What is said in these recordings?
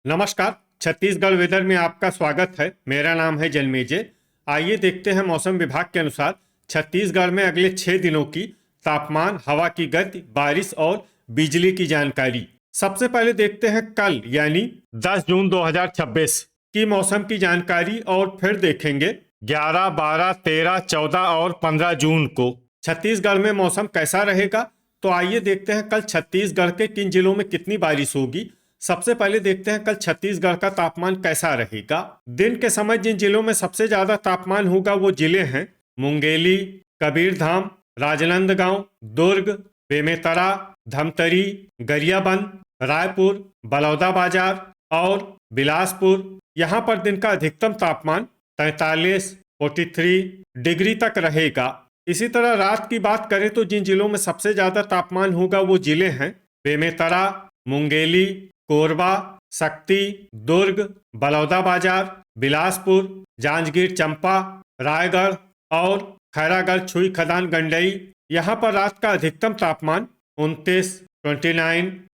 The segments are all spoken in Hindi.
नमस्कार। छत्तीसगढ़ वेदर में आपका स्वागत है। मेरा नाम है जन्मेजय। आइए देखते हैं मौसम विभाग के अनुसार छत्तीसगढ़ में अगले 6 दिनों की तापमान, हवा की गति, बारिश और बिजली की जानकारी। सबसे पहले देखते हैं कल यानी 10 जून 2026 की मौसम की जानकारी और फिर देखेंगे 11, 12, 13, 14 और 15 जून को छत्तीसगढ़ में मौसम कैसा रहेगा। तो आइए देखते हैं कल छत्तीसगढ़ के किन जिलों में कितनी बारिश होगी। सबसे पहले देखते हैं कल छत्तीसगढ़ का तापमान कैसा रहेगा। दिन के समय जिन जिलों में सबसे ज्यादा तापमान होगा वो जिले हैं मुंगेली, कबीरधाम, राजनांदगांव, दुर्ग, बेमेतरा, धमतरी, गरियाबंद, रायपुर, बलौदाबाजार और बिलासपुर। यहाँ पर दिन का अधिकतम तापमान 43, 43 डिग्री तक रहेगा। इसी तरह रात की बात करें तो जिन जिलों में सबसे ज्यादा तापमान होगा वो जिले हैं बेमेतरा, मुंगेली, कोरबा, शक्ति, दुर्ग, बलौदाबाजार, बिलासपुर, जांजगीर चांपा, रायगढ़ और खैरागढ़ छुई खदान गंडई। यहाँ पर रात का अधिकतम तापमान 29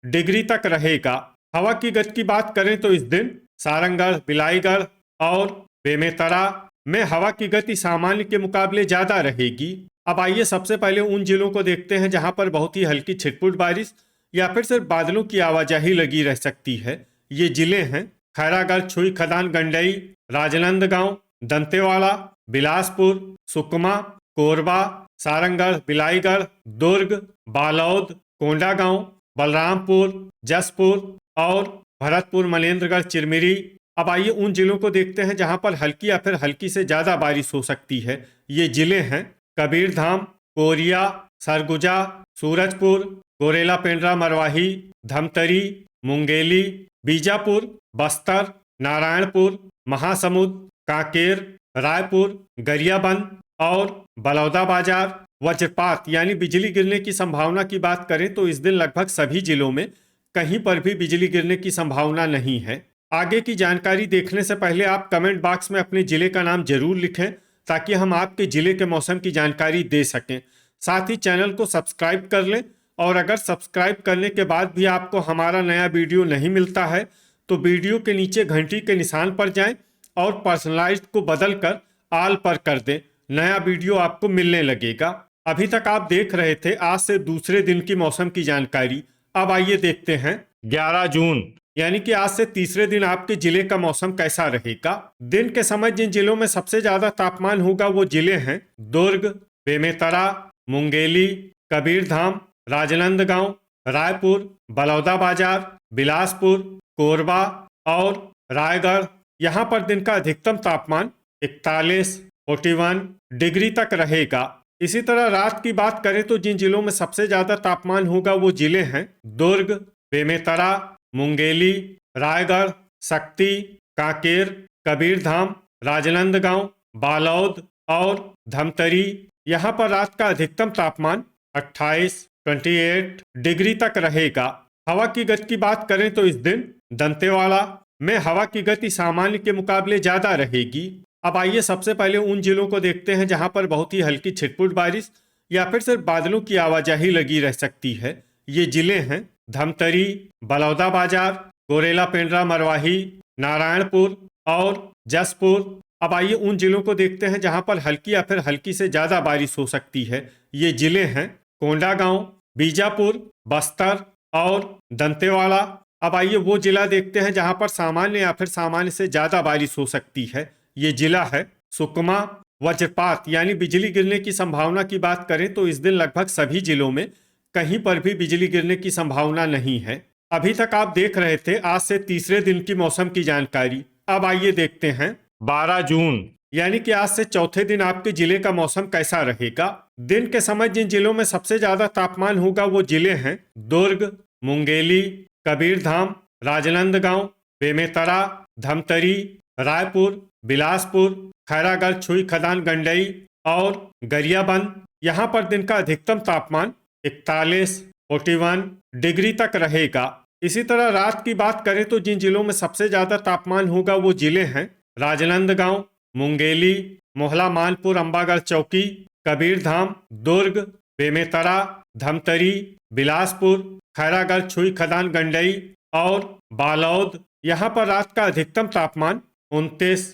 डिग्री तक रहेगा। हवा की गति की बात करें तो इस दिन सारंगढ़, बिलाईगढ़ और बेमेतरा में हवा की गति सामान्य के मुकाबले ज्यादा रहेगी। अब आइए सबसे पहले उन जिलों को देखते हैं जहां पर बहुत ही हल्की छिटपुट बारिश या फिर सिर्फ बादलों की आवाजाही लगी रह सकती है। ये जिले हैं खैरागढ़ छुई खदान गंडई, राजनांदगांव, दंतेवाड़ा, बिलासपुर, सुकमा, कोरबा, सारंगढ़, बिलाईगढ़, दुर्ग, बालोद, कोंडागांव, बलरामपुर, जसपुर और भरतपुर, मनेन्द्रगढ़, चिरमिरी। अब आइए उन जिलों को देखते हैं जहां पर हल्की या फिर हल्की से ज्यादा बारिश हो सकती है। ये जिले हैं कबीरधाम, कोरिया, सरगुजा, सूरजपुर, गोरेला पेंड्रा मरवाही, धमतरी, मुंगेली, बीजापुर, बस्तर, नारायणपुर, महासमुंद, कांकेर, रायपुर, गरियाबंद और बलौदाबाजार। वज्रपात यानी बिजली गिरने की संभावना की बात करें तो इस दिन लगभग सभी जिलों में कहीं पर भी बिजली गिरने की संभावना नहीं है। आगे की जानकारी देखने से पहले आप कमेंट बॉक्स में अपने जिले का नाम जरूर लिखें ताकि हम आपके जिले के मौसम की जानकारी दे सकें। साथ ही चैनल को सब्सक्राइब कर लें और अगर सब्सक्राइब करने के बाद भी आपको हमारा नया वीडियो नहीं मिलता है तो वीडियो के नीचे घंटी के निशान पर जाएं और पर्सनलाइज्ड को बदलकर ऑल पर कर दें। नया वीडियो आपको मिलने लगेगा। अभी तक आप देख रहे थे आज से दूसरे दिन की मौसम की जानकारी। अब आइए देखते हैं 11 जून यानी कि आज से तीसरे दिन आपके जिले का मौसम कैसा रहेगा। दिन के समय जिन जिलों में सबसे ज्यादा तापमान होगा वो जिले हैं दुर्ग, बेमेतरा, मुंगेली, कबीरधाम, राजनांदगांव, रायपुर, बलौदाबाजार, बिलासपुर, कोरबा और रायगढ़। यहाँ पर दिन का अधिकतम तापमान 41, 41 डिग्री तक रहेगा। इसी तरह रात की बात करें तो जिन जिलों में सबसे ज्यादा तापमान होगा वो जिले हैं दुर्ग, बेमेतरा, मुंगेली, रायगढ़, शक्ति, कांकेर, कबीरधाम, राजनांदगांव, बालोद और धमतरी। यहाँ पर रात का अधिकतम तापमान 28, 28 डिग्री तक रहेगा। हवा की गति की बात करें तो इस दिन दंतेवाड़ा में हवा की गति सामान्य के मुकाबले ज्यादा रहेगी। अब आइए सबसे पहले उन जिलों को देखते हैं जहां पर बहुत ही हल्की छिटपुट बारिश या फिर सिर्फ बादलों की आवाजाही लगी रह सकती है। ये जिले हैं धमतरी, बलौदाबाजार, गोरेला पेंड्रा मरवाही, नारायणपुर और जसपुर। अब आइए उन जिलों को देखते हैं जहां पर हल्की या फिर हल्की से ज्यादा बारिश हो सकती है। ये जिले हैं कोंडागांव, बीजापुर, बस्तर और दंतेवाड़ा। अब आइए वो जिला देखते हैं जहां पर सामान्य या फिर सामान्य से ज्यादा बारिश हो सकती है। ये जिला है सुकमा। वज्रपात यानी बिजली गिरने की संभावना की बात करें तो इस दिन लगभग सभी जिलों में कहीं पर भी बिजली गिरने की संभावना नहीं है। अभी तक आप देख रहे थे आज से तीसरे दिन की मौसम की जानकारी। अब आइए देखते हैं 12 जून यानी कि आज से चौथे दिन आपके जिले का मौसम कैसा रहेगा। दिन के समय जिन जिलों में सबसे ज्यादा तापमान होगा वो जिले हैं दुर्ग, मुंगेली, कबीरधाम, राजनांदगांव, बेमेतरा, धमतरी, रायपुर, बिलासपुर, खैरागढ़ छुई खदान गंडई और गरियाबंद। यहाँ पर दिन का अधिकतम तापमान 41, 41 डिग्री तक रहेगा। इसी तरह रात की बात करें तो जिन जिलों में सबसे ज्यादा तापमान होगा वो जिले हैं राजनांदगांव, मुंगेली, मोहला मानपुर, अंबागढ़ चौकी, कबीरधाम, दुर्ग, बेमेतरा, धमतरी, बिलासपुर, खैरागढ़ छुई खदान गंडई और बालोद, यहाँ पर रात का अधिकतम तापमान 29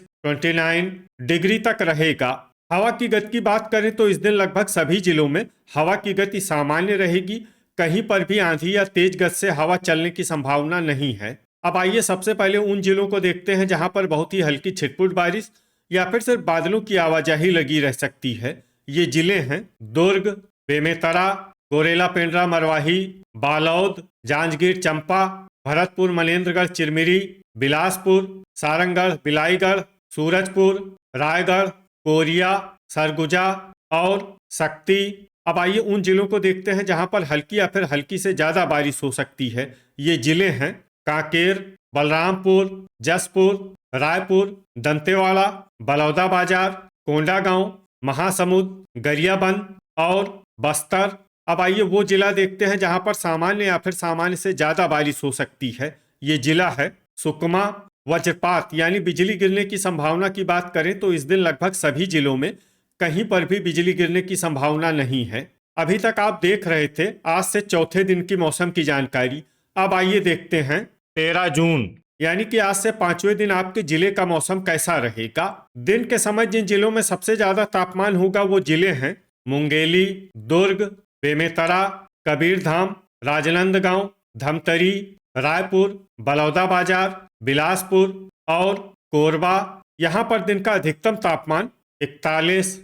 डिग्री तक रहेगा। हवा की गति की बात करें तो इस दिन लगभग सभी जिलों में हवा की गति सामान्य रहेगी। कहीं पर भी आंधी या तेज गति से हवा चलने की संभावना नहीं है। अब आइए सबसे पहले उन जिलों को देखते हैं जहां पर बहुत ही हल्की छिटपुट बारिश या फिर सिर्फ बादलों की आवाजाही लगी रह सकती है। ये जिले हैं दुर्ग, बेमेतरा, गोरेला, पेंड्रा, मरवाही, बालोद, जांजगीर चंपा, भरतपुर, मनेन्द्रगढ़, चिरमिरी, बिलासपुर, सारंगढ़, बिलाईगढ़, सूरजपुर, रायगढ़, कोरिया, सरगुजा और शक्ति। अब आइए उन जिलों को देखते हैं जहां पर हल्की या फिर हल्की से ज्यादा बारिश हो सकती है। ये जिले हैं कांकेर, बलरामपुर, जसपुर, रायपुर, दंतेवाड़ा, बलौदाबाजार, कोंडागांव, महासमुंद, गरियाबंद और बस्तर। अब आइए वो जिला देखते हैं जहां पर सामान्य या फिर सामान्य से ज्यादा बारिश हो सकती है। ये जिला है सुकमा। वज्रपात यानी बिजली गिरने की संभावना की बात करें तो इस दिन लगभग सभी जिलों में कहीं पर भी बिजली गिरने की संभावना नहीं है। अभी तक आप देख रहे थे आज से चौथे दिन की मौसम की जानकारी। अब आइए देखते हैं 13 जून यानी कि आज से 5वें दिन आपके जिले का मौसम कैसा रहेगा। दिन के समय जिन जिलों में सबसे ज्यादा तापमान होगा वो जिले हैं मुंगेली, दुर्ग, बेमेतरा, कबीरधाम, राजनांदगांव, धमतरी, रायपुर, बलौदाबाजार, बिलासपुर और कोरबा। यहाँ पर दिन का अधिकतम तापमान 41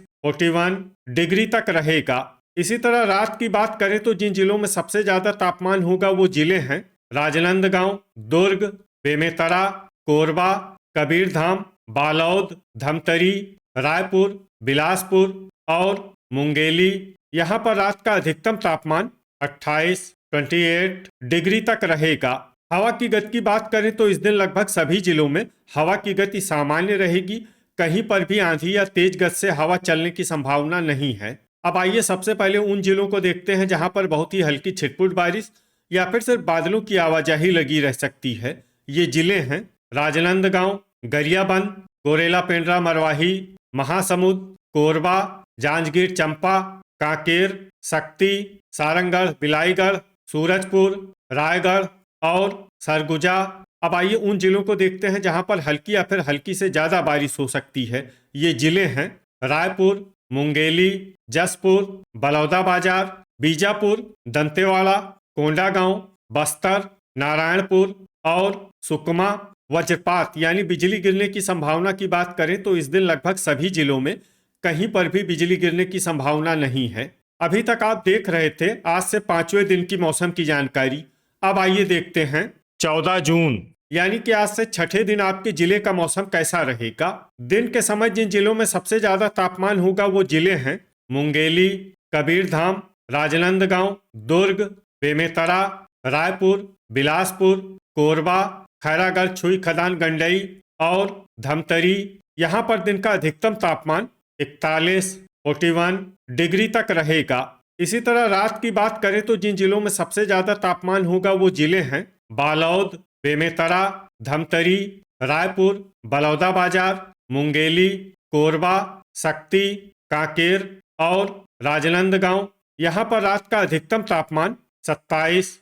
डिग्री तक रहेगा। इसी तरह रात की बात करें तो जिन जिलों में सबसे ज्यादा तापमान होगा वो जिले हैं राजनांदगांव, दुर्ग, बेमेतरा, कोरबा, कबीरधाम, बालोद, धमतरी, रायपुर, बिलासपुर और मुंगेली। यहाँ पर रात का अधिकतम तापमान 28 डिग्री तक रहेगा। हवा की गति की बात करें तो इस दिन लगभग सभी जिलों में हवा की गति सामान्य रहेगी। कहीं पर भी आंधी या तेज गति से हवा चलने की संभावना नहीं है। अब आइए सबसे पहले उन जिलों को देखते हैं जहां पर बहुत ही हल्की छिटपुट बारिश या फिर सिर्फ बादलों की आवाजाही लगी रह सकती है। ये जिले हैं राजनांदगांव, गरियाबंद, गोरेला, पेंड्रा, मरवाही, महासमुंद, कोरबा, जांजगीर चंपा, कांकेर, शक्ति, सारंगढ़, बिलाईगढ़, सूरजपुर, रायगढ़ और सरगुजा। अब आइए उन जिलों को देखते हैं जहां पर हल्की या फिर हल्की से ज्यादा बारिश हो सकती है। ये जिले हैं रायपुर, मुंगेली, जसपुर, बलौदाबाजार, बीजापुर, दंतेवाड़ा, कोंडागांव, बस्तर, नारायणपुर और सुकमा। वज्रपात यानी बिजली गिरने की संभावना की बात करें तो इस दिन लगभग सभी जिलों में कहीं पर भी बिजली गिरने की संभावना नहीं है। अभी तक आप देख रहे थे आज से 5वें दिन की मौसम की जानकारी। अब आइए देखते हैं 14 जून यानी कि आज से छठे दिन आपके जिले का मौसम कैसा रहेगा। दिन के समय जिन जिलों में सबसे ज्यादा तापमान होगा वो जिले हैं मुंगेली, कबीरधाम, राजनांदगांव, दुर्ग, बेमेतरा, रायपुर, बिलासपुर, कोरबा, खैरागढ़, छुई खदान, गंडई और धमतरी। यहाँ पर दिन का अधिकतम तापमान 41 डिग्री तक रहेगा। इसी तरह रात की बात करें तो जिन जिलों में सबसे ज्यादा तापमान होगा वो जिले हैं बालोद, बेमेतरा, धमतरी, रायपुर, बलौदाबाजार, मुंगेली, कोरबा, शक्ति, कांकेर और राजनांदगांव। यहाँ पर रात का अधिकतम तापमान 27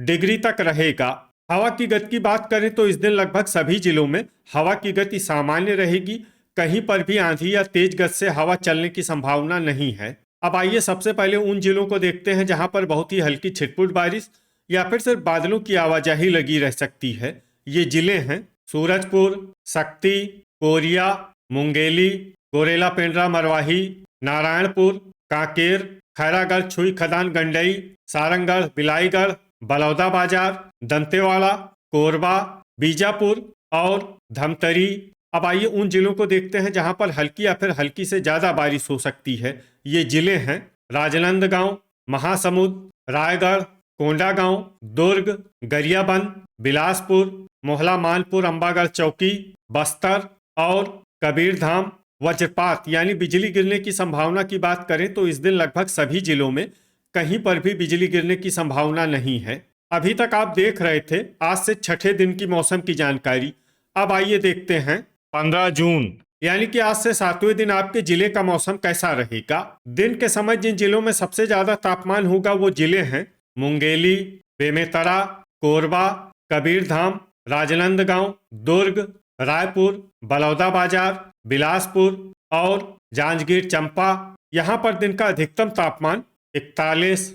डिग्री तक रहेगा। हवा की गति की बात करें तो इस दिन लगभग सभी जिलों में हवा की गति सामान्य रहेगी। कहीं पर भी आंधी या तेज गति से हवा चलने की संभावना नहीं है। अब आइए सबसे पहले उन जिलों को देखते हैं जहां पर बहुत ही हल्की छिटपुट बारिश या फिर सिर्फ बादलों की आवाजाही लगी रह सकती है। ये जिले हैं सूरजपुर, शक्ति, कोरिया, मुंगेली, गोरेला, पेंड्रा, मरवाही, नारायणपुर, कांकेर, खैरागढ़, छुई खदान, गंडई, सारंगढ़, बिलाईगढ़, बलौदाबाजार, दंतेवाड़ा, कोरबा, बीजापुर और धमतरी। अब आइए उन जिलों को देखते हैं जहां पर हल्की या फिर हल्की से ज्यादा बारिश हो सकती है। ये जिले हैं राजनांदगांव, महासमुंद, रायगढ़, कोंडागांव, दुर्ग, गरियाबंद, बिलासपुर, मोहला, मानपुर, अंबागढ़ चौकी, बस्तर और कबीरधाम। वज्रपात यानी बिजली गिरने की संभावना की बात करें तो इस दिन लगभग सभी जिलों में कहीं पर भी बिजली गिरने की संभावना नहीं है। अभी तक आप देख रहे थे आज से छठे दिन की मौसम की जानकारी। अब आइए देखते हैं 15 जून यानी कि आज से 7वें दिन आपके जिले का मौसम कैसा रहेगा। दिन के समय जिन जिलों में सबसे ज्यादा तापमान होगा वो जिले हैं मुंगेली, बेमेतरा, कोरबा, कबीरधाम, राजनांदगांव, दुर्ग, रायपुर, बलौदाबाजार, बिलासपुर और जांजगीर चंपा। यहाँ पर दिन का अधिकतम तापमान 41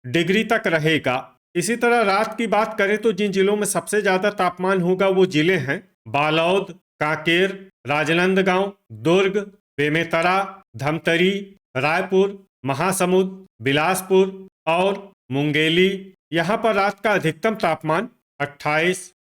डिग्री तक रहेगा। इसी तरह रात की बात करें तो जिन जिलों में सबसे ज्यादा तापमान होगा वो जिले हैं बालोद, कांकेर, राजनांदगांव, दुर्ग, बेमेतरा, धमतरी, रायपुर, महासमुंद, बिलासपुर और मुंगेली। यहाँ पर रात का अधिकतम तापमान 28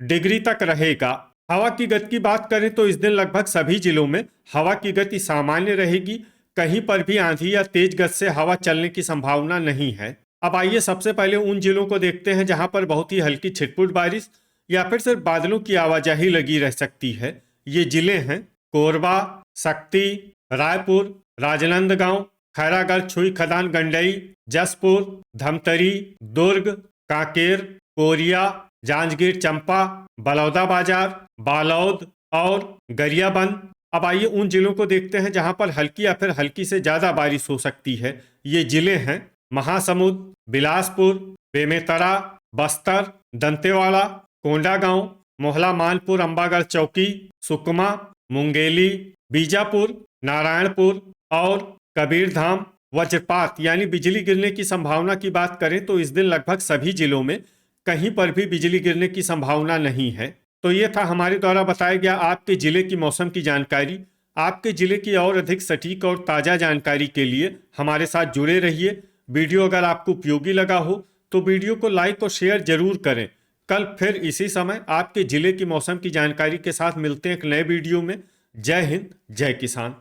डिग्री तक रहेगा। हवा की गति की बात करें तो इस दिन लगभग सभी जिलों में हवा की गति सामान्य रहेगी। कहीं पर भी आंधी या तेज गति से हवा चलने की संभावना नहीं है। अब आइए सबसे पहले उन जिलों को देखते हैं जहां पर बहुत ही हल्की छिटपुट बारिश या फिर सिर्फ बादलों की आवाजाही लगी रह सकती है। ये जिले हैं कोरबा, शक्ति, रायपुर, राजनांदगांव, खैरागढ़, छुई खदान, गंडई, जसपुर, धमतरी, दुर्ग, कांकेर, कोरिया, जांजगीर चंपा, बलौदाबाजार, बालोद और गरियाबंद। अब आइए उन जिलों को देखते हैं जहां पर हल्की या फिर हल्की से ज्यादा बारिश हो सकती है। ये जिले हैं महासमुंद, बिलासपुर, बेमेतरा, बस्तर, दंतेवाड़ा, कोंडागांव, मोहला मानपुर, अंबागढ़ चौकी, सुकमा, मुंगेली, बीजापुर, नारायणपुर और कबीरधाम। वज्रपात यानी बिजली गिरने की संभावना की बात करें तो इस दिन लगभग सभी जिलों में कहीं पर भी बिजली गिरने की संभावना नहीं है। तो ये था हमारे द्वारा बताया गया आपके जिले की मौसम की जानकारी। आपके जिले की और अधिक सटीक और ताज़ा जानकारी के लिए हमारे साथ जुड़े रहिए। वीडियो अगर आपको उपयोगी लगा हो तो वीडियो को लाइक और शेयर जरूर करें। कल फिर इसी समय आपके जिले की मौसम की जानकारी के साथ मिलते हैं एक नए वीडियो में। जय हिंद, जय किसान।